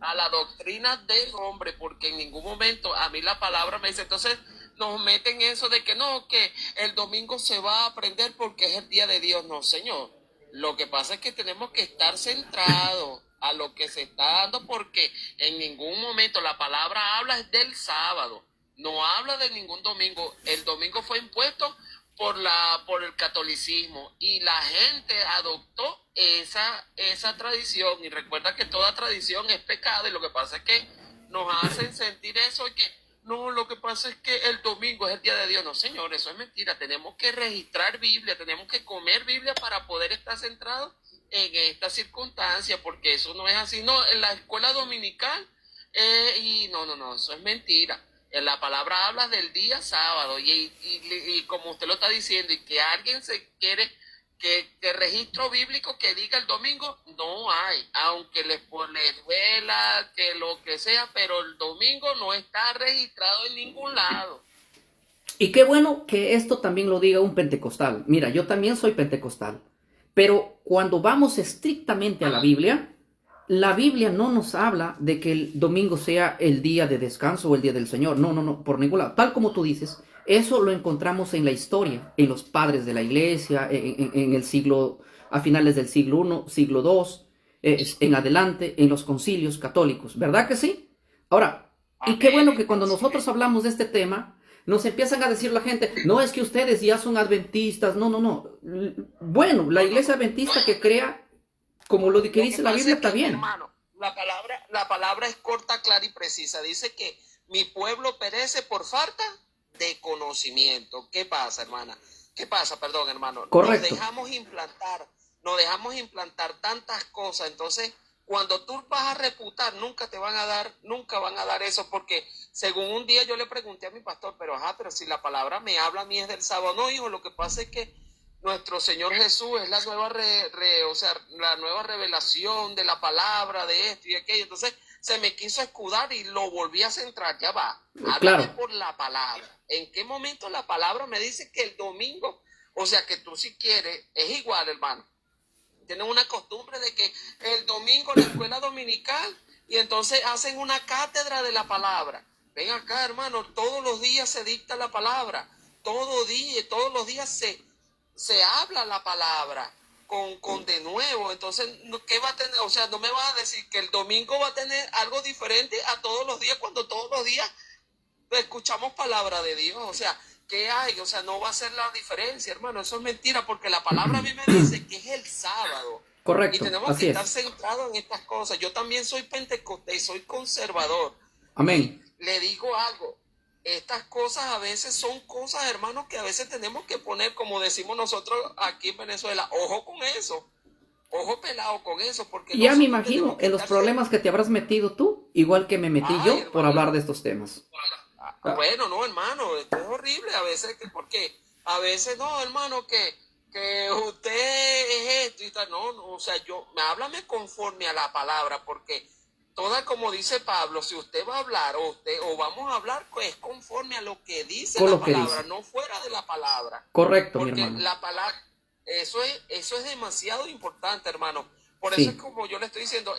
a la doctrina del hombre, porque en ningún momento a mí la palabra me dice, entonces nos meten eso de que no, que el domingo se va a aprender porque es el día de Dios. No, señor. Lo que pasa es que tenemos que estar centrados a lo que se está dando porque en ningún momento la palabra habla es del sábado, no habla de ningún domingo. El domingo fue impuesto por el catolicismo y la gente adoptó esa tradición y recuerda que toda tradición es pecado y lo que pasa es que nos hacen sentir eso y que no, lo que pasa es que el domingo es el día de Dios. No, señor, eso es mentira. Tenemos que registrar Biblia, tenemos que comer Biblia para poder estar centrados en esta circunstancia, porque eso no es así. No, en la escuela dominical, y no, eso es mentira. En la palabra habla del día sábado y como usted lo está diciendo, y que alguien se quiere que registro bíblico que diga el domingo, no hay, aunque les duela, que lo que sea, pero el domingo no está registrado en ningún lado. Y qué bueno que esto también lo diga un pentecostal. Mira, yo también soy pentecostal. Pero cuando vamos estrictamente a la Biblia no nos habla de que el domingo sea el día de descanso o el día del Señor. No, no, no, por ningún lado. Tal como tú dices, eso lo encontramos en la historia, en los padres de la iglesia, en el siglo, a finales del siglo I, siglo II, en adelante, en los concilios católicos. ¿Verdad que sí? Ahora, y qué bueno Amén, que cuando así nosotros mismo. hablamos de este tema, nos empiezan a decir la gente, no es que ustedes ya son adventistas, no, no, no. Bueno, la No, no, iglesia no. adventista que crea, como lo que Lo que dice la pasa Biblia, es está que, bien. hermano, la palabra es corta, clara y precisa. Dice que mi pueblo perece por falta de conocimiento. ¿Qué pasa, hermana? ¿Qué pasa, perdón, hermano? Correcto. Nos dejamos implantar tantas cosas. Entonces, cuando tú vas a reputar, nunca van a dar eso, porque según un día yo le pregunté a mi pastor, pero si la palabra me habla a mí es del sábado. No, hijo, lo que pasa es que nuestro Señor Jesús es la nueva o sea, la nueva revelación de la palabra, de esto y aquello. Entonces se me quiso escudar y lo volví a centrar. Ya va, háblame Claro, por la palabra. ¿En qué momento la palabra me dice que el domingo, o sea, que tú si quieres, es igual, hermano? Tienen una costumbre de que el domingo la escuela dominical y entonces hacen una cátedra de la palabra. Ven acá, hermano, todos los días se dicta la palabra, todos los días se habla la palabra con de nuevo. Entonces, ¿qué va a tener? O sea, no me vas a decir que el domingo va a tener algo diferente a todos los días cuando todos los días escuchamos palabra de Dios. O sea, ¿qué hay? O sea, no va a ser la diferencia, hermano. Eso es mentira porque la palabra a mí me dice que es el sábado. Y correcto, tenemos que así estar es. centrados en estas cosas. Yo también soy pentecostés, soy conservador. Y Amén. le digo algo, estas cosas a veces son cosas, hermanos, que a veces tenemos que poner, como decimos nosotros aquí en Venezuela, ojo con eso, ojo pelado con eso, porque Y ya me nosotros imagino tenemos que en los estar... problemas que te habrás metido tú, igual que me metí Ay, yo por hermano, hablar de estos temas. Ah, bueno, no, hermano, esto es horrible a veces, porque a veces no, hermano, que usted es esto y tal, no, o sea, háblame conforme a la palabra, porque toda, como dice Pablo, si usted va a hablar o vamos a hablar, pues conforme a lo que dice con la lo que palabra, dice. no fuera de la palabra, Correcto, mi porque hermano. la palabra, eso es demasiado importante, hermano. Por eso es Sí. como yo le estoy diciendo,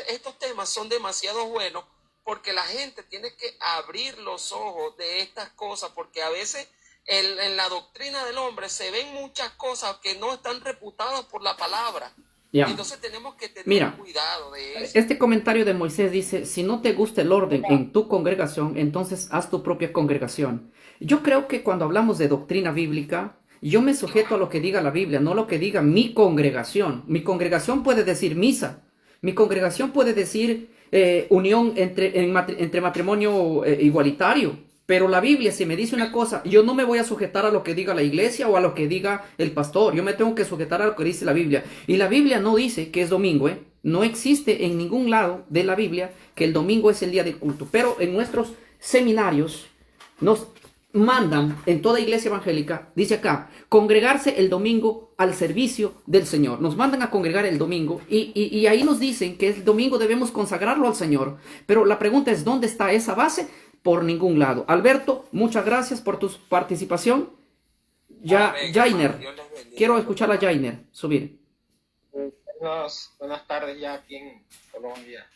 estos temas son demasiado buenos porque la gente tiene que abrir los ojos de estas cosas, porque a veces en la doctrina del hombre se ven muchas cosas que no están reputadas por la palabra. Y Ya. entonces tenemos que tener Mira, cuidado de eso. este comentario de Moisés dice, si no te gusta el orden en tu congregación, entonces haz tu propia congregación. Yo creo que cuando hablamos de doctrina bíblica, yo me sujeto a lo que diga la Biblia, no lo que diga mi congregación. Mi congregación puede decir misa, mi congregación puede decir unión entre matrimonio igualitario, pero la Biblia, si me dice una cosa, yo no me voy a sujetar a lo que diga la iglesia o a lo que diga el pastor. Yo me tengo que sujetar a lo que dice la Biblia. Y la Biblia no dice que es domingo, ¿eh? No existe en ningún lado de la Biblia que el domingo es el día de culto. Pero en nuestros seminarios nos mandan, en toda iglesia evangélica, dice acá, congregarse el domingo al servicio del Señor. Nos mandan a congregar el domingo y ahí nos dicen que el domingo debemos consagrarlo al Señor. Pero la pregunta es, ¿dónde está esa base? Por ningún lado. Alberto, muchas gracias por tu participación. Ya, Amén, hermano. Jainer, Dios les bendiga, quiero de escuchar a verdad. Jainer subir. Buenas tardes ya aquí en Colombia.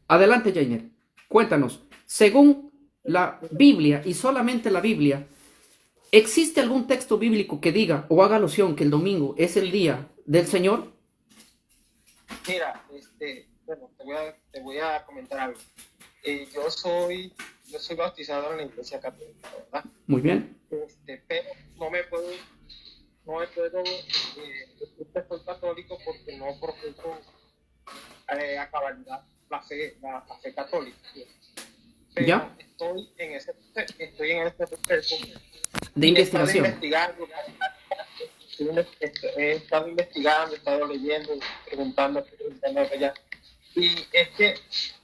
Adelante, Jainer. Cuéntanos, según la Biblia y solamente la Biblia, ¿existe algún texto bíblico que diga o haga alusión que el domingo es el día del Señor? Mira, bueno, te voy a comentar algo. Yo soy bautizado en la Iglesia Católica, ¿verdad? Muy bien. Pero no me puedo decir que soy católico porque no profeso a cabalidad la fe católica. Pero ¿Ya? estoy en ese proceso De y he estado investigación. investigando, he estado investigando, he estado leyendo, preguntando allá. Y es que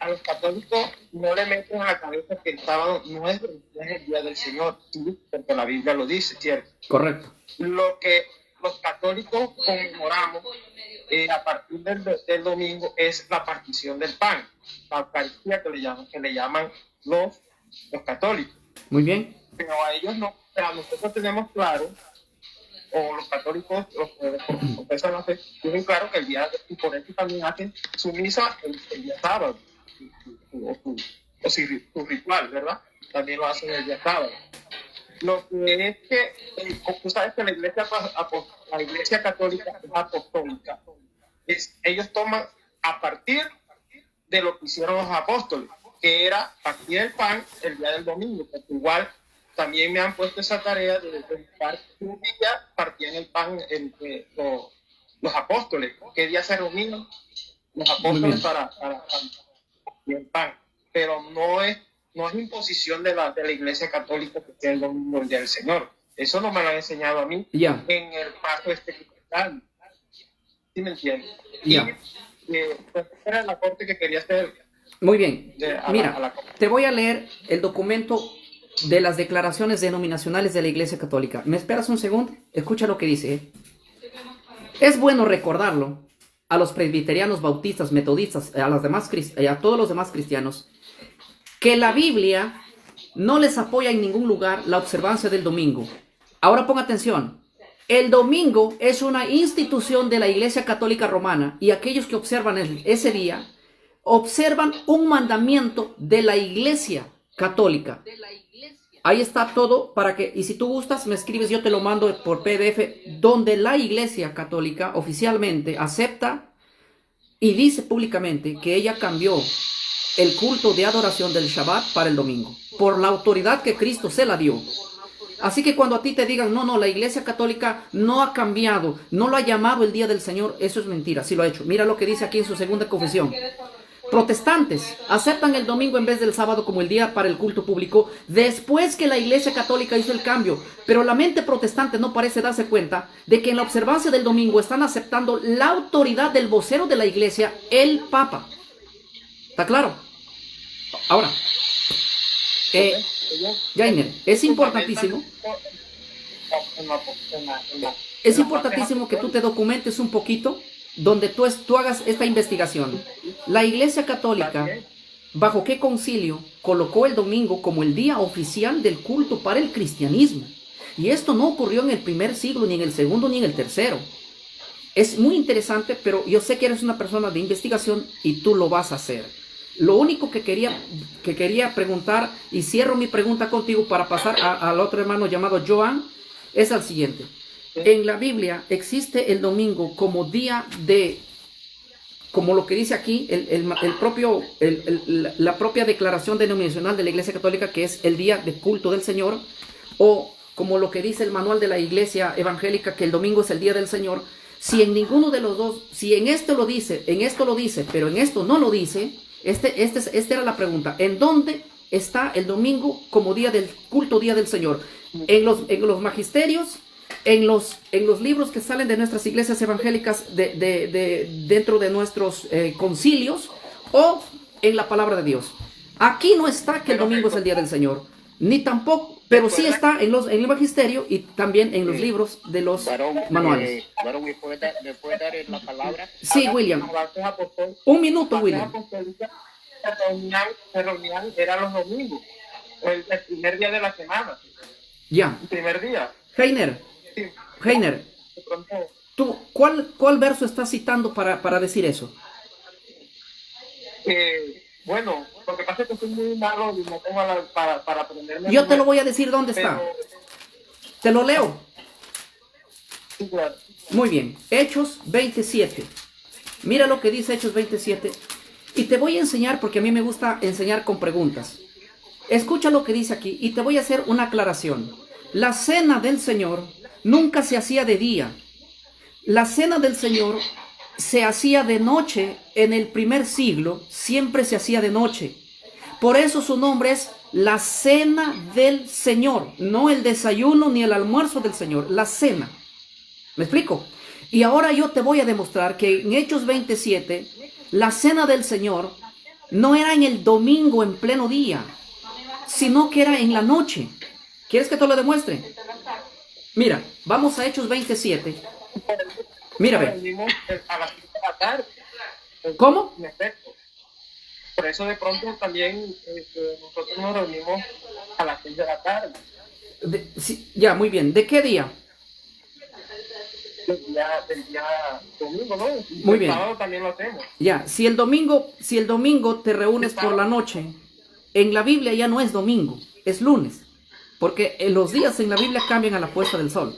a los católicos no le meten a la cabeza que el sábado no es el día del Señor, sí, porque la Biblia lo dice, ¿cierto? Correcto. Lo que los católicos conmemoramos a partir del domingo es la partición del pan, la Eucaristía que le llaman los católicos. Muy bien. Pero a ellos no, pero nosotros tenemos claro, o los católicos, los que profesan la fe, tienen claro que el día, y por eso también hacen su misa el día sábado, o su ritual, ¿verdad? También lo hacen el día sábado. Lo que es que, tú sabes que la iglesia católica es apostólica. Ellos toman a partir de lo que hicieron los apóstoles, que era partir el pan el día del domingo, porque igual también me han puesto esa tarea de un día partían el pan entre los apóstoles. ¿Qué día se reunían los apóstoles para partir el pan? Pero no es imposición de la Iglesia Católica que sea el domingo el día del Señor. Eso no me lo han enseñado a mí en el paso cristiano. ¿Sí me entiendes? Ya. Pues era el aporte que quería hacer. Muy bien. Mira, te voy a leer el documento de las declaraciones denominacionales de la Iglesia Católica. ¿Me esperas un segundo? Escucha lo que dice. Es bueno recordarlo a los presbiterianos, bautistas, metodistas, a todos los demás cristianos, que la Biblia no les apoya en ningún lugar la observancia del domingo. Ahora ponga atención. El domingo es una institución de la Iglesia Católica Romana y aquellos que observan ese día observan un mandamiento de la Iglesia Católica. Ahí está todo para que, y si tú gustas, me escribes, yo te lo mando por PDF, donde la Iglesia Católica oficialmente acepta y dice públicamente que ella cambió el culto de adoración del Shabbat para el domingo, por la autoridad que Cristo se la dio. Así que cuando a ti te digan, no, la Iglesia Católica no ha cambiado, no lo ha llamado el Día del Señor, eso es mentira, sí lo ha hecho. Mira lo que dice aquí en su segunda confesión. Protestantes aceptan el domingo en vez del sábado como el día para el culto público después que la Iglesia Católica hizo el cambio, pero la mente protestante no parece darse cuenta de que en la observancia del domingo están aceptando la autoridad del vocero de la Iglesia, el Papa. ¿Está claro? Ahora, Jainer, es importantísimo que tú te documentes un poquito donde tú hagas esta investigación. La Iglesia Católica, ¿bajo qué concilio colocó el domingo como el día oficial del culto para el cristianismo? Y esto no ocurrió en el primer siglo, ni en el segundo, ni en el tercero. Es muy interesante, pero yo sé que eres una persona de investigación y tú lo vas a hacer. Lo único que quería preguntar, y cierro mi pregunta contigo para pasar al otro hermano llamado Joan, es al siguiente. En la Biblia existe el domingo como día de, como lo que dice aquí, la propia declaración denominacional de la Iglesia Católica, que es el día de culto del Señor, o como lo que dice el manual de la Iglesia Evangélica, que el domingo es el día del Señor. Si en ninguno de los dos, si en esto lo dice, pero en esto no lo dice, esta era la pregunta. ¿En dónde está el domingo como día del culto, día del Señor? En los magisterios, en los libros que salen de nuestras iglesias evangélicas dentro de nuestros concilios, o en la palabra de Dios. Aquí no está que el domingo es el día del Señor, ni tampoco, pero sí está en el magisterio y también en los libros de los manuales. Varón, ¿me puede dar la palabra? Sí, William. Un minuto, William. Se reunían, eran los domingos, el primer día de la semana. Ya. El primer día. Heiner, ¿tú cuál verso estás citando para decir eso? Bueno, lo que pasa es que soy muy malo y no tengo para aprenderme. Yo te lo voy a decir dónde está. Pero, Te lo leo. sí, claro. Muy bien. Hechos 27. Mira lo que dice Hechos 27. Y te voy a enseñar porque a mí me gusta enseñar con preguntas. Escucha lo que dice aquí y te voy a hacer una aclaración. La cena del Señor nunca se hacía de día. La cena del Señor se hacía de noche en el primer siglo, siempre se hacía de noche. Por eso su nombre es la cena del Señor, no el desayuno ni el almuerzo del Señor, la cena. ¿Me explico? Y ahora yo te voy a demostrar que en Hechos 27, la cena del Señor no era en el domingo en pleno día, sino que era en la noche. ¿Quieres que te lo demuestre? Mira, vamos a Hechos 27. Mira, ve. Reunimos a las 5 de la tarde. ¿Cómo? En efecto. Por eso de pronto también nosotros nos reunimos a las 6 de la tarde. Sí, ya, muy bien. ¿De qué día? Del día domingo, ¿no? Y Muy el bien. sábado también lo hacemos. Ya, si el domingo te reúnes por la noche, en la Biblia ya no es domingo, es lunes. Porque los días en la Biblia cambian a la puesta del sol.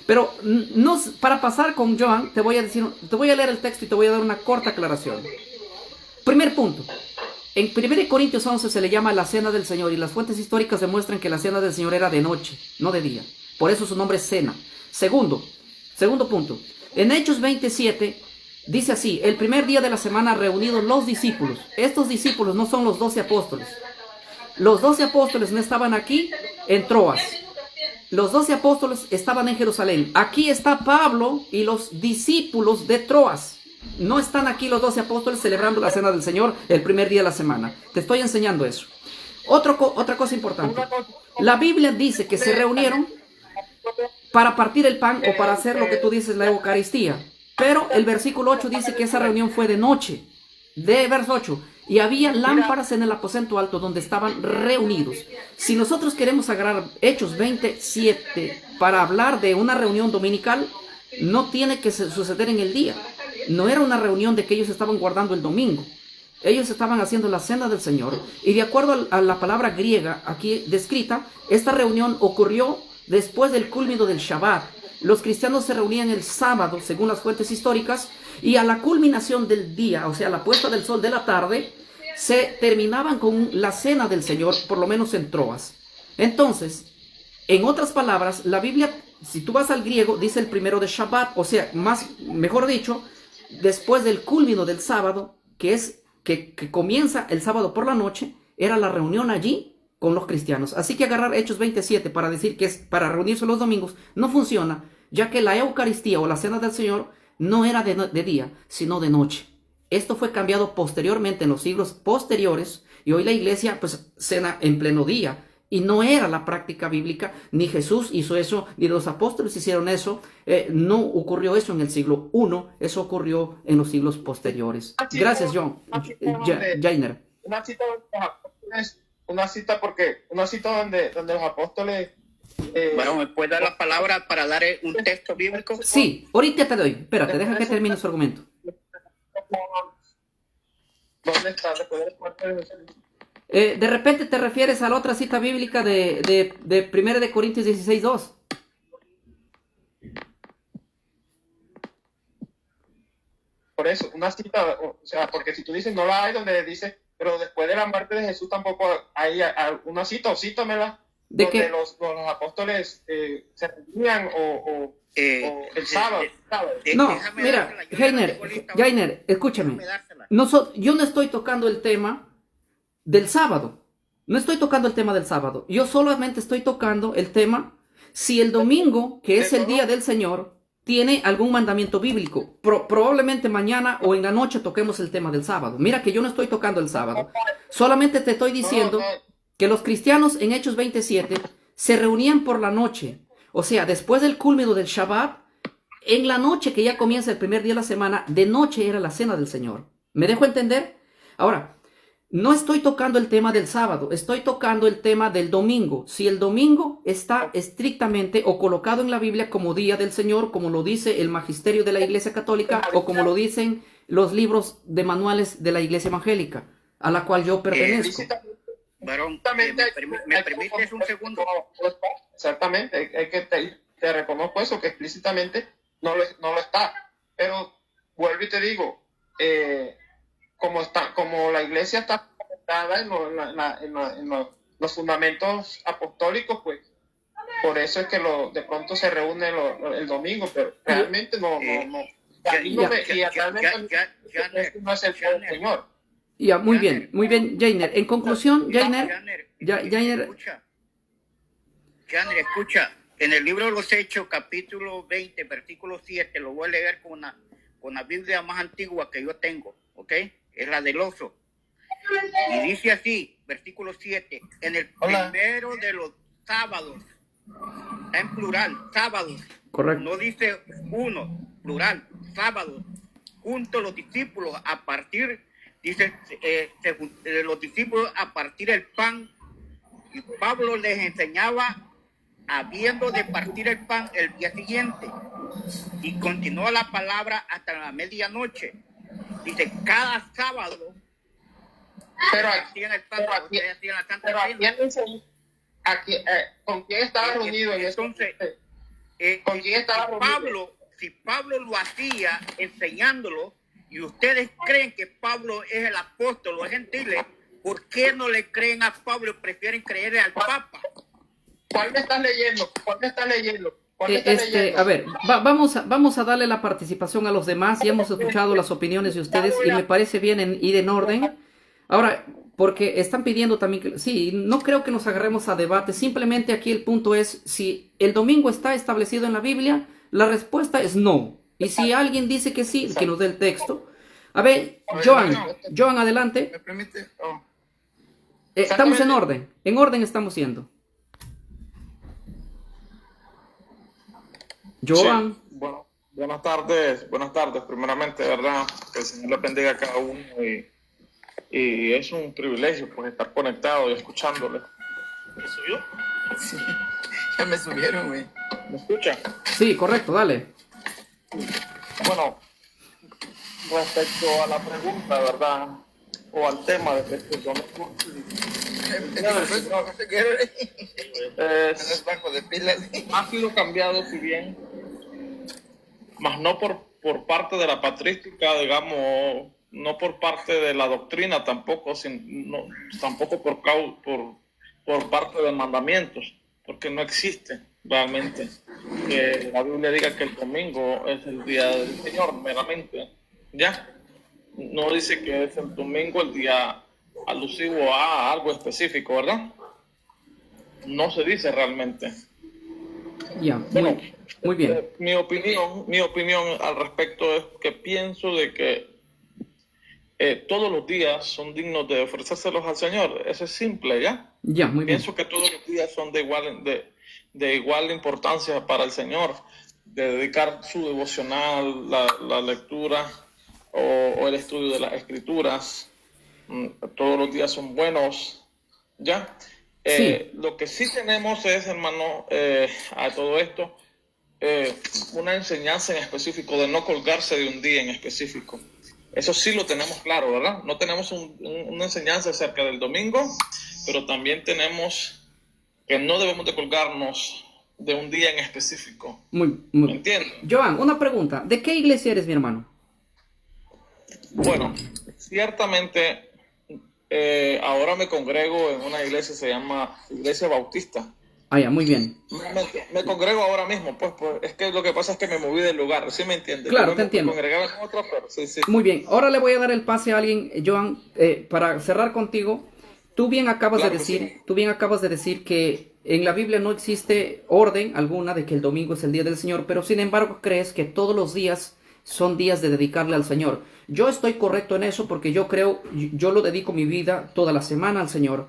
Pero no, para pasar con Joan, te voy a leer el texto y te voy a dar una corta aclaración. Primer punto. En 1 Corintios 11 se le llama la cena del Señor y las fuentes históricas demuestran que la cena del Señor era de noche, no de día. Por eso su nombre es cena. Segundo punto. En Hechos 27 dice así: el primer día de la semana reunidos los discípulos. Estos discípulos no son los 12 apóstoles. Los 12 apóstoles no estaban aquí en Troas. Los 12 apóstoles estaban en Jerusalén. Aquí está Pablo y los discípulos de Troas. No están aquí los 12 apóstoles celebrando la cena del Señor el primer día de la semana. Te estoy enseñando eso. Otra cosa importante. La Biblia dice que se reunieron para partir el pan o para hacer lo que tú dices, la Eucaristía. Pero el versículo 8 dice que esa reunión fue de noche. De verso 8. Y había lámparas en el aposento alto donde estaban reunidos. Si nosotros queremos agarrar Hechos 27 para hablar de una reunión dominical, no tiene que suceder en el día. No era una reunión de que ellos estaban guardando el domingo. Ellos estaban haciendo la cena del Señor. Y de acuerdo a la palabra griega aquí descrita, esta reunión ocurrió después del culmino del Shabbat. Los cristianos se reunían el sábado, según las fuentes históricas, y a la culminación del día, o sea, la puesta del sol de la tarde, se terminaban con la cena del Señor, por lo menos en Troas. Entonces, en otras palabras, la Biblia, si tú vas al griego, dice el primero de Shabbat, o sea, mejor dicho, después del culmino del sábado, que comienza el sábado por la noche, era la reunión allí con los cristianos. Así que agarrar Hechos 27 para decir que es para reunirse los domingos no funciona, ya que la Eucaristía o la cena del Señor no era de día, sino de noche. Esto fue cambiado posteriormente en los siglos posteriores y hoy la iglesia pues cena en pleno día. Y no era la práctica bíblica, ni Jesús hizo eso, ni los apóstoles hicieron eso. No ocurrió eso en el siglo I, eso ocurrió en los siglos posteriores. Gracias, John. Jainer. Una cita donde los apóstoles... Bueno, ¿me puede dar la palabra para dar un texto bíblico? Sí, ahorita te doy. Espérate, deja que termine su argumento. ¿Dónde está? De repente te refieres a la otra cita bíblica de 1 Corintios 16:2. Por eso, una cita, o sea, porque si tú dices no la hay donde dice, pero después de la muerte de Jesús tampoco hay una cita, o cítamela, ¿De donde qué? los apóstoles se reunían o el sábado. No, mira, Jainer, escúchame. Yo no estoy tocando el tema del sábado. No estoy tocando el tema del sábado. Yo solamente estoy tocando el tema si el domingo, que es el día del Señor, tiene algún mandamiento bíblico. Probablemente mañana o en la noche toquemos el tema del sábado. Mira que yo no estoy tocando el sábado. Solamente te estoy diciendo que los cristianos en Hechos 27 se reunían por la noche. O sea, después del culmino del Shabbat, en la noche que ya comienza el primer día de la semana, de noche era la cena del Señor. ¿Me dejo entender? Ahora, no estoy tocando el tema del sábado, estoy tocando el tema del domingo. Si el domingo está estrictamente o colocado en la Biblia como día del Señor, como lo dice el magisterio de la Iglesia Católica o como lo dicen los libros de manuales de la Iglesia Evangélica. a la cual yo pertenezco. Explícitamente, Varón, explícitamente ¿me permites un segundo? no está. Exactamente, es que te reconozco eso, que explícitamente no lo está. Pero vuelvo y te digo, como la iglesia está fundamentada en los fundamentos apostólicos, pues por eso es que de pronto se reúne el domingo, pero realmente no. Realmente no es el Señor. Ya, muy bien, Jainer. En conclusión, Jainer, Janer, escucha, en el libro de los Hechos, capítulo 20, versículo 7, lo voy a leer con la Biblia más antigua que yo tengo, ¿ok? Es la del oso. Y dice así, versículo 7, en el primero de los sábados, está en plural, sábados. correcto. No dice uno, plural, sábados. Junto a los discípulos a partir, dice, los discípulos a partir el pan, y Pablo les enseñaba habiendo de partir el pan el día siguiente. Y continuó la palabra hasta la medianoche. Dice, cada sábado Pero hacían el pan, ustedes hacían la Santa Cena. ¿Con quién estaba reunido en eso? Entonces, ¿Con quién estaba reunido? Si Pablo lo hacía enseñándolo, y ustedes creen que Pablo es el apóstol o es gentiles, ¿por qué no le creen a Pablo y prefieren creerle al Papa? ¿Cuál me estás leyendo? ¿Cuál me estás leyendo? A ver, vamos a darle la participación a los demás. Ya hemos escuchado las opiniones de ustedes y me parece bien ir en orden. Ahora, porque están pidiendo también que... Sí, no creo que nos agarremos a debate. Simplemente aquí el punto es, si el domingo está establecido en la Biblia, la respuesta es no. Y si alguien dice que sí, que nos dé el texto. A ver, Joan, adelante. ¿Me permite? Estamos en orden estamos yendo. Joan. Sí. Bueno, buenas tardes, primeramente, ¿verdad? Que el Señor le bendiga a cada uno y es un privilegio pues estar conectado y escuchándole. ¿Me subió? Sí, ya me subieron, güey. ¿Me escucha? Sí, correcto, dale. Bueno, respecto a la pregunta, ¿verdad? O al tema de este domingo. Es bajo de pilas. Ha sido cambiado, si bien, más no por parte de la patrística, digamos, no por parte de la doctrina tampoco, tampoco por parte de mandamientos, porque no existe realmente que la Biblia diga que el domingo es el día del Señor, meramente, ¿ya? No dice que es el domingo el día alusivo a algo específico, ¿verdad? No se dice realmente. Ya, Bueno, muy bien. Mi opinión al respecto es que pienso de que todos los días son dignos de ofrecérselos al Señor. Eso es simple, ¿ya? Ya, muy bien. Pienso que todos los días son de igual importancia para el Señor, de dedicar su devocional, la lectura o el estudio de las Escrituras. Todos los días son buenos, ¿ya? Sí. Lo que sí tenemos es, hermano, a todo esto, una enseñanza en específico de no colgarse de un día en específico. Eso sí lo tenemos claro, ¿verdad? No tenemos una enseñanza acerca del domingo, pero también tenemos que no debemos de colgarnos de un día en específico. Muy. ¿Me entiendes? Joan, una pregunta. ¿De qué iglesia eres, mi hermano? Bueno, ciertamente ahora me congrego en una iglesia que se llama Iglesia Bautista. Ah, ya, muy bien. Me congrego ahora mismo, pues es que lo que pasa es que me moví del lugar, ¿sí me entiendes? Claro, Yo te entiendo. Me congregaba en otro, pero sí. Muy bien, ahora le voy a dar el pase a alguien, Joan, para cerrar contigo. Tú bien acabas Claro de que decir, sí. tú bien acabas de decir que en la Biblia no existe orden alguna de que el domingo es el día del Señor, pero sin embargo crees que todos los días son días de dedicarle al Señor. Yo estoy correcto en eso porque yo creo, yo lo dedico mi vida toda la semana al Señor,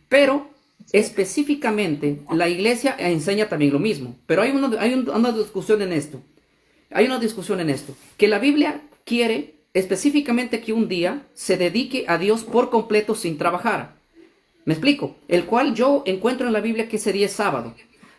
pero específicamente la iglesia enseña también lo mismo. Pero hay una discusión en esto. Hay una discusión en esto, que la Biblia quiere específicamente que un día se dedique a Dios por completo sin trabajar. ¿Me explico? El cual yo encuentro en la Biblia que ese día es sábado.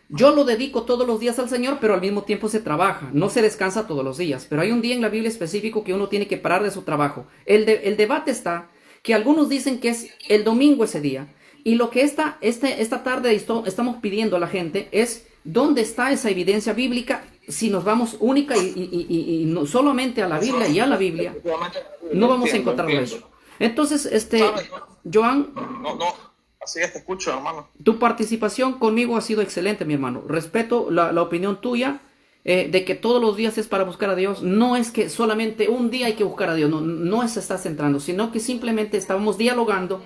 Yo lo dedico todos los días al Señor, pero al mismo tiempo se trabaja. No se descansa todos los días. Pero hay un día en la Biblia específico que uno tiene que parar de su trabajo. El debate está que algunos dicen que es el domingo ese día. Y lo que esta tarde estamos pidiendo a la gente es dónde está esa evidencia bíblica. Si nos vamos única y no solamente a la Biblia y a la Biblia, no vamos a encontrar eso. Entonces, ¿Sabes? Joan, No, así es, te escucho, hermano. tu participación conmigo ha sido excelente, mi hermano. Respeto la opinión tuya de que todos los días es para buscar a Dios. No es que solamente un día hay que buscar a Dios, no se está centrando, sino que simplemente estábamos dialogando.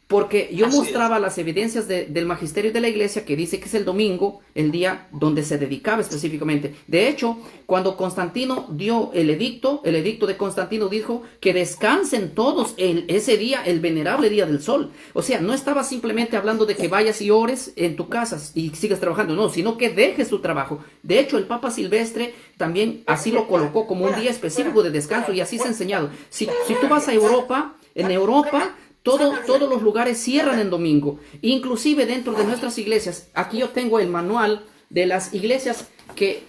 Porque yo Así mostraba las evidencias del magisterio de la iglesia que dice que es el domingo, el día donde se dedicaba específicamente. De hecho, cuando Constantino dio el edicto de Constantino dijo que descansen todos ese día, el venerable día del sol. O sea, no estaba simplemente hablando de que vayas y ores en tu casa y sigas trabajando, no, sino que dejes tu trabajo. De hecho, el Papa Silvestre también así lo colocó como un día específico de descanso y así se ha enseñado. Si tú vas a Europa, en Europa, todos los lugares cierran en domingo, inclusive dentro de nuestras iglesias. Aquí yo tengo el manual de las iglesias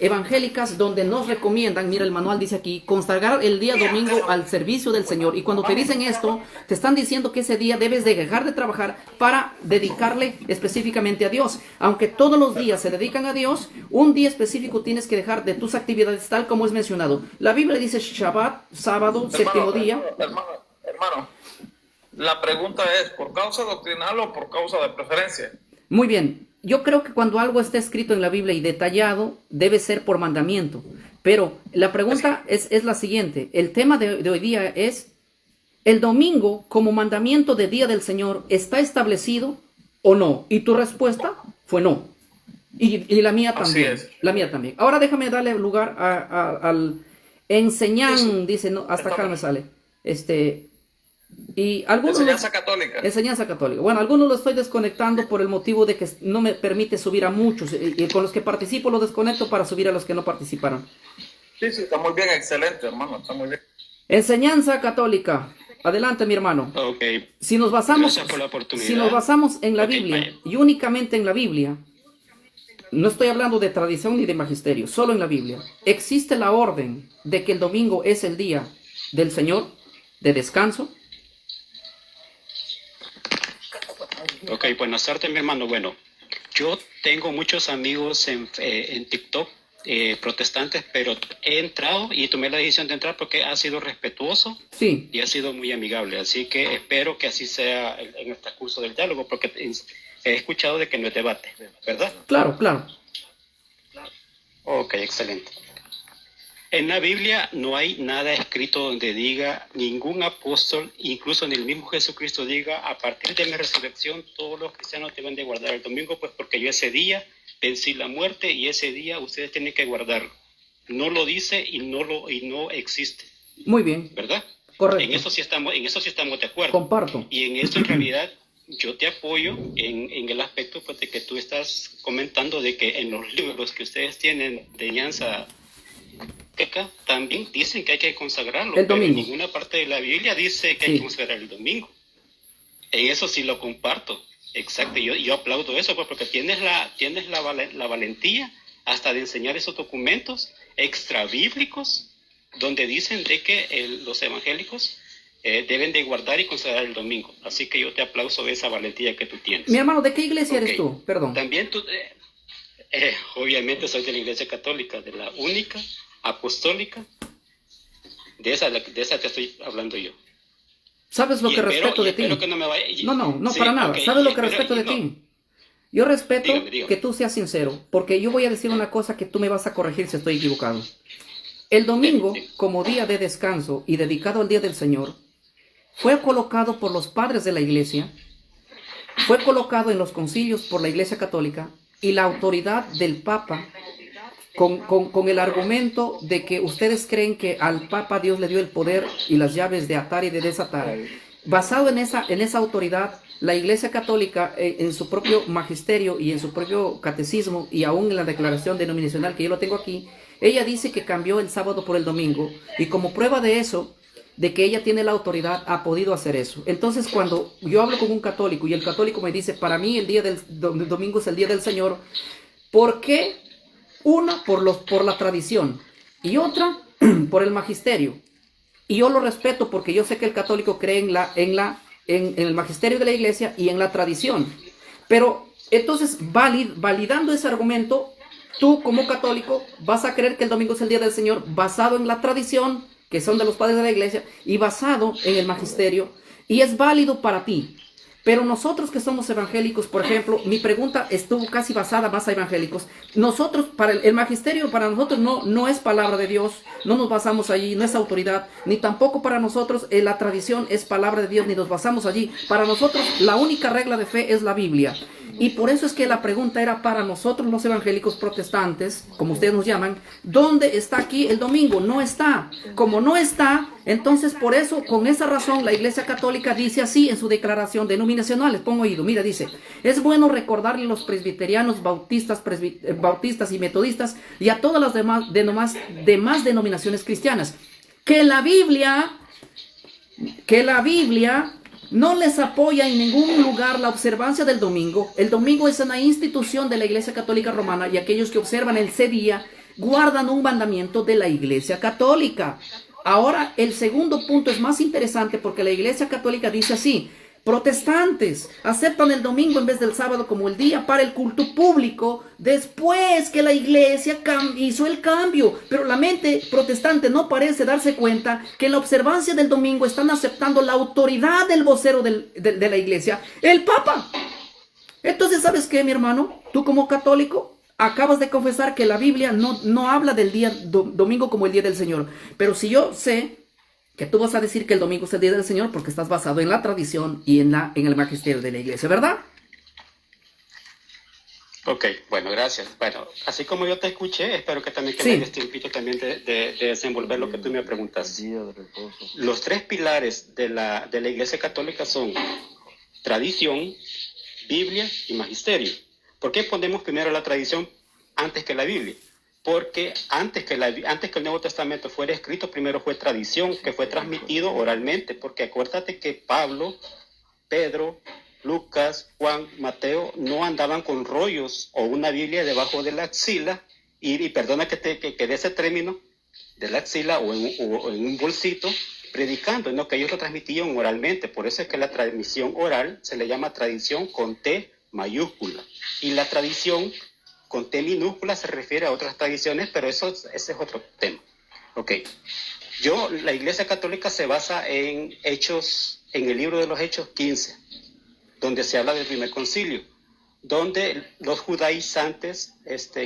evangélicas donde nos recomiendan, mira el manual dice aquí, consagrar el día domingo al servicio del Señor. Y cuando te dicen esto, te están diciendo que ese día debes de dejar de trabajar para dedicarle específicamente a Dios. Aunque todos los días se dedican a Dios, un día específico tienes que dejar de tus actividades tal como es mencionado. La Biblia dice Shabbat, sábado, séptimo día. Hermano, la pregunta es, ¿por causa doctrinal o por causa de preferencia? Muy bien, yo creo que cuando algo está escrito en la Biblia y detallado, debe ser por mandamiento. Pero la pregunta es la siguiente. El tema de hoy día es, ¿el domingo como mandamiento de Día del Señor está establecido o no? Y tu respuesta fue no. Y la mía también. Así es. La mía también. Ahora déjame darle lugar al enseñan, Sí. dice, no, hasta acá me sale. Y algunos Enseñanza católica. Enseñanza católica. Bueno, algunos lo estoy desconectando por el motivo de que no me permite subir a muchos. Y con los que participo lo desconecto para subir a los que no participaron. Sí, está muy bien, excelente, hermano, está muy bien. Enseñanza católica. Adelante, mi hermano. Ok, Si nos basamos, gracias por la oportunidad. si nos basamos en la Ok, Biblia vaya. y únicamente en la Biblia, no estoy hablando de tradición ni de magisterio, solo en la Biblia, existe la orden de que el domingo es el día del Señor, de descanso. Ok, buenas tardes, mi hermano. Bueno, yo tengo muchos amigos en TikTok protestantes, pero he entrado y tomé la decisión de entrar porque ha sido respetuoso Sí, y ha sido muy amigable. Así que espero que así sea en el transcurso del diálogo, porque he escuchado de que no es debate, ¿verdad? claro, claro. Ok, excelente. En la Biblia no hay nada escrito donde diga ningún apóstol, incluso en el mismo Jesucristo diga, a partir de mi resurrección todos los cristianos deben de guardar el domingo, pues porque yo ese día vencí la muerte y ese día ustedes tienen que guardarlo. No lo dice y no existe, Muy bien, ¿verdad? correcto. En eso sí estamos de acuerdo. Comparto. Y en esto en realidad yo te apoyo en el aspecto pues, de que tú estás comentando de que en los libros que ustedes tienen de enseñanza también dicen que hay que consagrarlo, El pero en domingo. ninguna parte de la Biblia dice que Sí. hay que consagrar el domingo. En eso sí lo comparto, exacto, yo aplaudo eso, pues, porque tienes la valentía hasta de enseñar esos documentos extra bíblicos donde dicen de que los evangélicos deben de guardar y consagrar el domingo. Así que yo te aplauso de esa valentía que tú tienes. Mi hermano, ¿de qué iglesia eres Ok. tú? Perdón. También tú, obviamente soy de la iglesia católica, de la única apostólica, de esa te estoy hablando yo. ¿Sabes lo Y que espero- respeto y de ti? espero que no me vaya- No, Sí, para nada. ok, ¿Sabes lo y que espero- respeto de no. ti? Yo respeto Dígame. que tú seas sincero, porque yo voy a decir una cosa que tú me vas a corregir si estoy equivocado. El domingo, Sí. como día de descanso y dedicado al Día del Señor, fue colocado por los padres de la iglesia, fue colocado en los concilios por la Iglesia Católica y la autoridad del Papa con el argumento de que ustedes creen que al Papa Dios le dio el poder y las llaves de atar y de desatar. Basado en esa autoridad, la Iglesia Católica, en su propio magisterio y en su propio catecismo, y aún en la declaración denominacional que yo lo tengo aquí, ella dice que cambió el sábado por el domingo, y como prueba de eso, de que ella tiene la autoridad, ha podido hacer eso. Entonces, cuando yo hablo con un católico y el católico me dice, para mí el día del domingo es el Día del Señor, ¿por qué? Una, por la tradición, y otra, por el magisterio. Y yo lo respeto porque yo sé que el católico cree en el magisterio de la iglesia y en la tradición. Pero entonces, validando ese argumento, tú como católico vas a creer que el domingo es el día del Señor basado en la tradición, que son de los padres de la iglesia, y basado en el magisterio, y es válido para ti. Pero nosotros que somos evangélicos, por ejemplo, mi pregunta estuvo casi basada más a evangélicos. Nosotros, para el magisterio, para nosotros no es palabra de Dios, no nos basamos allí, no es autoridad, ni tampoco para nosotros la tradición es palabra de Dios, ni nos basamos allí. Para nosotros la única regla de fe es la Biblia. Y por eso es que la pregunta era para nosotros los evangélicos protestantes, como ustedes nos llaman, ¿dónde está aquí el domingo? No está. Como no está, entonces por eso, con esa razón, la Iglesia Católica dice así en su declaración denominacional. Les pongo oído, mira, dice, es bueno recordarle a los presbiterianos, bautistas y metodistas y a todas las demás denominaciones cristianas que la Biblia no les apoya en ningún lugar la observancia del domingo. El domingo es una institución de la Iglesia Católica Romana y aquellos que observan ese día guardan un mandamiento de la Iglesia Católica. Ahora, el segundo punto es más interesante porque la Iglesia Católica dice así: protestantes aceptan el domingo en vez del sábado como el día para el culto público después que la iglesia hizo el cambio. Pero la mente protestante no parece darse cuenta que en la observancia del domingo están aceptando la autoridad del vocero de la iglesia, el Papa. Entonces, ¿sabes qué, mi hermano? Tú como católico acabas de confesar que la Biblia no habla del día domingo como el día del Señor. Pero si yo sé que tú vas a decir que el domingo es el día del Señor porque estás basado en la tradición y en el magisterio de la iglesia, ¿verdad? Ok, bueno, gracias. Bueno, así como yo te escuché, espero que también Sí. me des tiempito también de desenvolver lo que tú me preguntas. Los tres pilares de la Iglesia Católica son tradición, Biblia y magisterio. ¿Por qué ponemos primero la tradición antes que la Biblia? Porque antes que el Nuevo Testamento fuera escrito, primero fue tradición, que fue transmitido oralmente, porque acuérdate que Pablo, Pedro, Lucas, Juan, Mateo no andaban con rollos o una Biblia debajo de la axila, y perdona que dé ese término, de la axila o en un bolsito, predicando, no, que ellos lo transmitían oralmente. Por eso es que la transmisión oral se le llama tradición con T mayúscula, y la tradición con T minúscula se refiere a otras tradiciones, pero ese es otro tema. Ok. La Iglesia Católica se basa en el libro de los Hechos 15, donde se habla del primer concilio, donde los judaizantes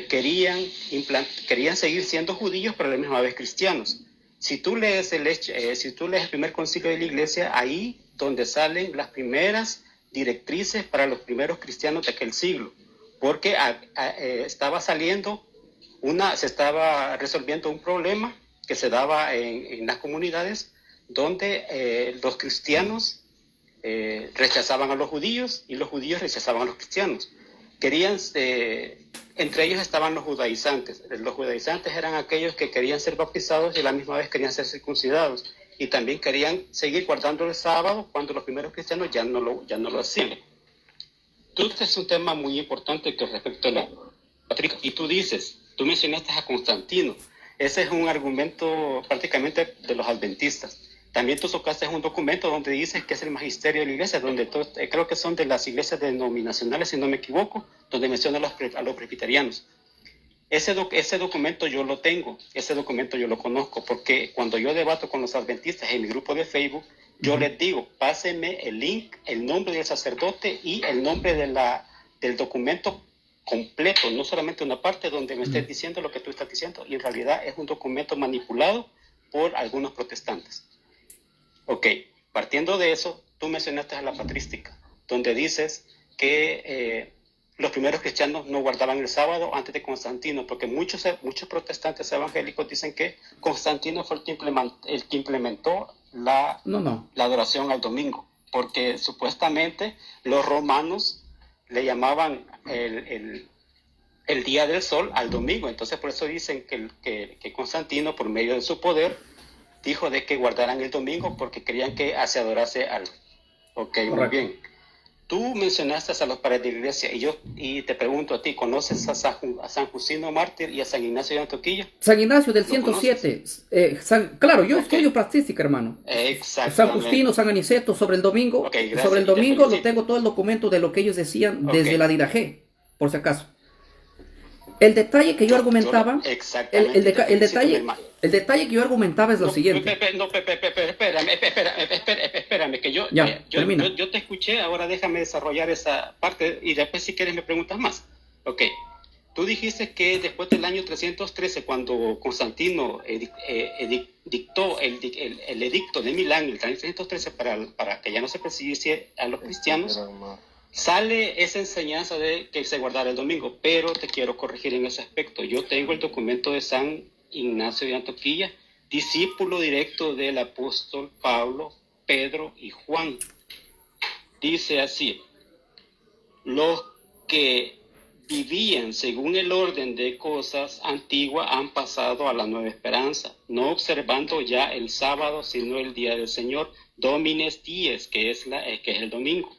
querían seguir siendo judíos, pero a la misma vez cristianos. Si tú lees el primer concilio de la Iglesia, ahí donde salen las primeras directrices para los primeros cristianos de aquel siglo, porque se estaba resolviendo un problema que se daba en las comunidades donde los cristianos rechazaban a los judíos y los judíos rechazaban a los cristianos. Entre ellos estaban los judaizantes. Los judaizantes eran aquellos que querían ser bautizados y a la misma vez querían ser circuncidados, y también querían seguir guardando el sábado cuando los primeros cristianos ya no lo hacían. Este es un tema muy importante que respecto a la patrística. Y tú mencionaste a Constantino. Ese es un argumento prácticamente de los adventistas. También tú tocaste un documento donde dices que es el magisterio de la iglesia, donde creo que son de las iglesias denominacionales, si no me equivoco, donde menciona a los presbiterianos. Ese documento yo lo tengo, ese documento yo lo conozco, porque cuando yo debato con los adventistas en mi grupo de Facebook, yo les digo, pásenme el link, el nombre del sacerdote y el nombre del documento completo, no solamente una parte donde me estés diciendo lo que tú estás diciendo, y en realidad es un documento manipulado por algunos protestantes. Ok, partiendo de eso, tú mencionaste a la patrística, donde dices que los primeros cristianos no guardaban el sábado antes de Constantino, porque muchos protestantes evangélicos dicen que Constantino fue el que implementó la adoración al domingo, porque supuestamente los romanos le llamaban el día del sol al domingo. Entonces por eso dicen que Constantino, por medio de su poder, dijo de que guardaran el domingo porque querían que se adorase algo. Ok, muy bien. tú mencionaste a los padres de la iglesia y te pregunto a ti, ¿conoces a San Justino Mártir y a San Ignacio de Antioquía? San Ignacio del ¿Lo 107. Claro, yo Ok. estudio patrística, hermano. Exactamente. San Justino, San Aniceto, sobre el domingo. Ok, gracias. Sobre el Te domingo lo felicito. tengo todo el documento de lo que ellos decían Ok. desde la Dirajé, por si acaso. El detalle que yo argumentaba, Exactamente. el te felicito, mi detalle, hermano. el detalle que yo argumentaba es lo siguiente. Espérame, que Ya, termina. yo te escuché, ahora déjame desarrollar esa parte y después si quieres me preguntas más. Ok, tú dijiste que después del año 313, cuando Constantino dictó el edicto de Milán, el 313, para que ya no se persiguiese a los cristianos, sale esa enseñanza de que se guardara el domingo, pero te quiero corregir en ese aspecto. Yo tengo el documento de San Ignacio de Antioquía, discípulo directo del apóstol Pablo, Pedro y Juan. Dice así: los que vivían según el orden de cosas antigua han pasado a la nueva esperanza, no observando ya el sábado, sino el día del Señor, Domines Dies, que es el domingo,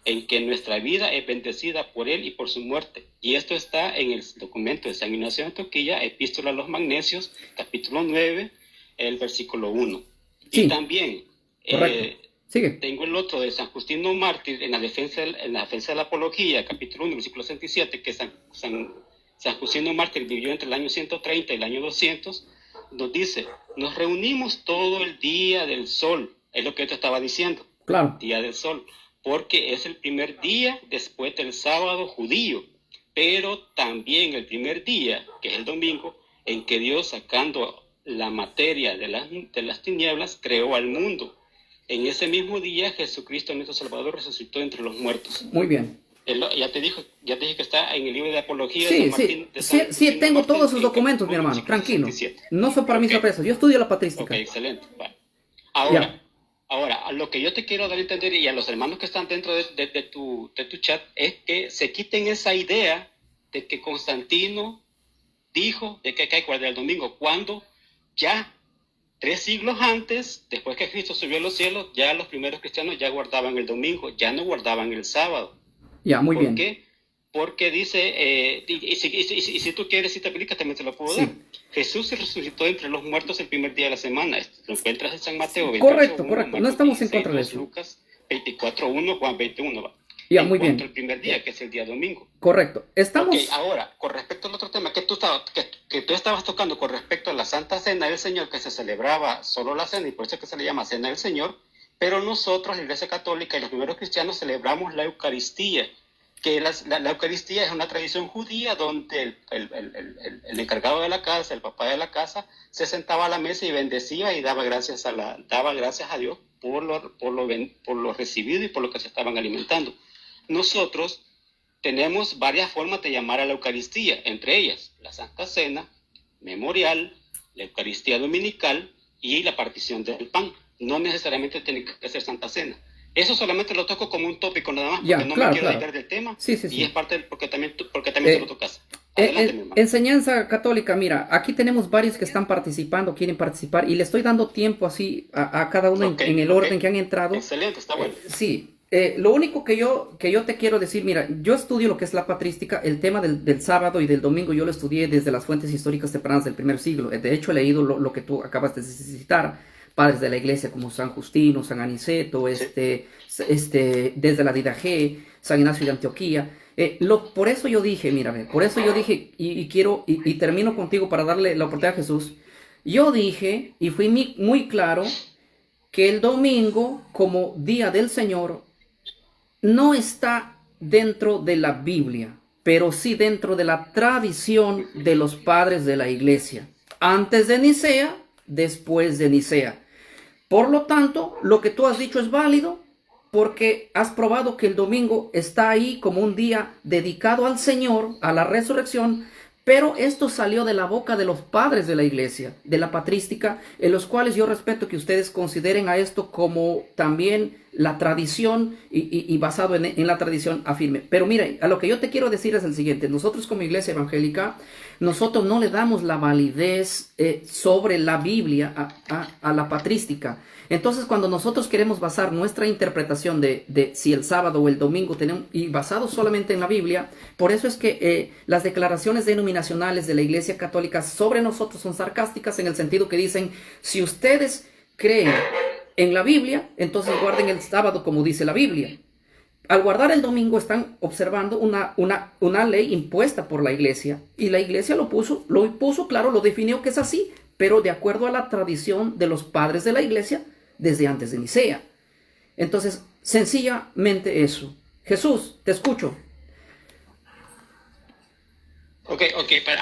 en que nuestra vida es bendecida por él y por su muerte. Y esto está en el documento de San Ignacio de Antioquía, Epístola a los Magnesios, capítulo 9, el versículo 1. Sí. Y también Correcto. Sigue. tengo el otro de San Justino Mártir en la defensa de la apología, capítulo 1, versículo 67, que San Justino Mártir vivió entre el año 130 y el año 200, nos dice: nos reunimos todo el día del sol, es lo que te estaba diciendo, Claro. día del sol, porque es el primer día después del sábado judío, pero también el primer día, que es el domingo, en que Dios, sacando la materia de las tinieblas, creó al mundo. En ese mismo día, Jesucristo, nuestro Salvador, resucitó entre los muertos. Muy bien. Ya te dije que está en el libro de Apología Sí, de San Martín. sí, tengo Martín, todos esos en documentos, mi capítulo hermano. Tranquilo. 67. No son para mis Ok. sorpresas. Yo estudio la patrística. Ok, excelente. Vale. Ahora, a lo que yo te quiero dar a entender, y a los hermanos que están dentro de tu chat, es que se quiten esa idea de que Constantino dijo de que hay que guardar el domingo, cuando ya 3 siglos antes, después que Cristo subió a los cielos, ya los primeros cristianos ya guardaban el domingo, ya no guardaban el sábado. Ya, muy ¿Por bien. qué? Porque dice, y si tú quieres, si te aplica, también te lo puedo Sí. dar. Jesús se resucitó entre los muertos el primer día de la semana. Lo encuentras en San Mateo 28, Correcto. 1, No Marcos estamos en 16, contra de 2, eso. Lucas 24:1, Juan 21. Va. Ya, En muy cuanto bien. al primer día, que es el día domingo. Correcto. Estamos... Ok, ahora, con respecto al otro tema que tú estabas tocando con respecto a la Santa Cena del Señor, que se celebraba solo la cena, y por eso es que se le llama Cena del Señor, pero nosotros, la Iglesia Católica y los primeros cristianos, celebramos la Eucaristía, que la Eucaristía es una tradición judía donde el encargado de la casa, el papá de la casa, se sentaba a la mesa y bendecía y daba gracias a Dios por lo recibido y por lo que se estaban alimentando. Nosotros tenemos varias formas de llamar a la Eucaristía, entre ellas la Santa Cena, memorial, la Eucaristía dominical y la partición del pan. No necesariamente tiene que ser Santa Cena. Eso solamente lo toco como un tópico nada más, porque Ya, no claro, me quiero claro. desviar del tema. Sí, sí, sí. Y es parte porque también tú lo tocas. Eh, Adelante, mi hermano. enseñanza católica, mira, aquí tenemos varios que están participando, quieren participar, y le estoy dando tiempo así a cada uno Ok, en el ok. orden que han entrado. Excelente, está bueno. Sí, lo único que yo te quiero decir, mira, yo estudio lo que es la patrística, el tema del sábado y del domingo yo lo estudié desde las fuentes históricas tempranas del primer siglo. De hecho, he leído lo que tú acabas de citar, padres de la iglesia como San Justino, San Aniceto, desde la Didache, San Ignacio de Antioquía. Por eso yo dije, mira, por eso yo dije, y quiero, y termino contigo para darle la oportunidad a Jesús. Yo dije, y fui muy claro, que el domingo como día del Señor no está dentro de la Biblia, pero sí dentro de la tradición de los padres de la iglesia. Antes de Nicea, después de Nicea. Por lo tanto, lo que tú has dicho es válido porque has probado que el domingo está ahí como un día dedicado al Señor, a la resurrección, pero esto salió de la boca de los padres de la iglesia, de la patrística, en los cuales yo respeto que ustedes consideren a esto como también la tradición y basado en la tradición afirme. Pero mire, a lo que yo te quiero decir es el siguiente. Nosotros como iglesia evangélica, nosotros no le damos la validez sobre la Biblia a la patrística. Entonces, cuando nosotros queremos basar nuestra interpretación de si el sábado o el domingo tenemos, y basado solamente en la Biblia, por eso es que las declaraciones denominacionales de la Iglesia Católica sobre nosotros son sarcásticas en el sentido que dicen, si ustedes creen en la Biblia, entonces guarden el sábado como dice la Biblia. Al guardar el domingo están observando una ley impuesta por la Iglesia, y la Iglesia lo puso claro, lo definió que es así, pero de acuerdo a la tradición de los padres de la Iglesia desde antes de Nicea. Entonces, sencillamente eso. Jesús, te escucho. Ok, pero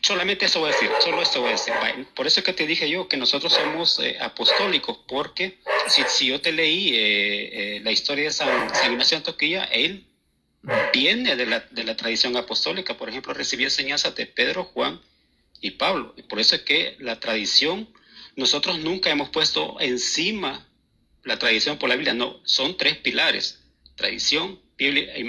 solamente eso voy a decir, solo esto voy a decir. Por eso es que te dije yo que nosotros somos apostólicos, porque si yo te leí la historia de San Ignacio de Antioquía, él viene de la tradición apostólica. Por ejemplo, recibió enseñanzas de Pedro, Juan y Pablo. Y por eso es que la tradición, nosotros nunca hemos puesto encima la tradición por la Biblia. No, son tres pilares: tradición, Biblia y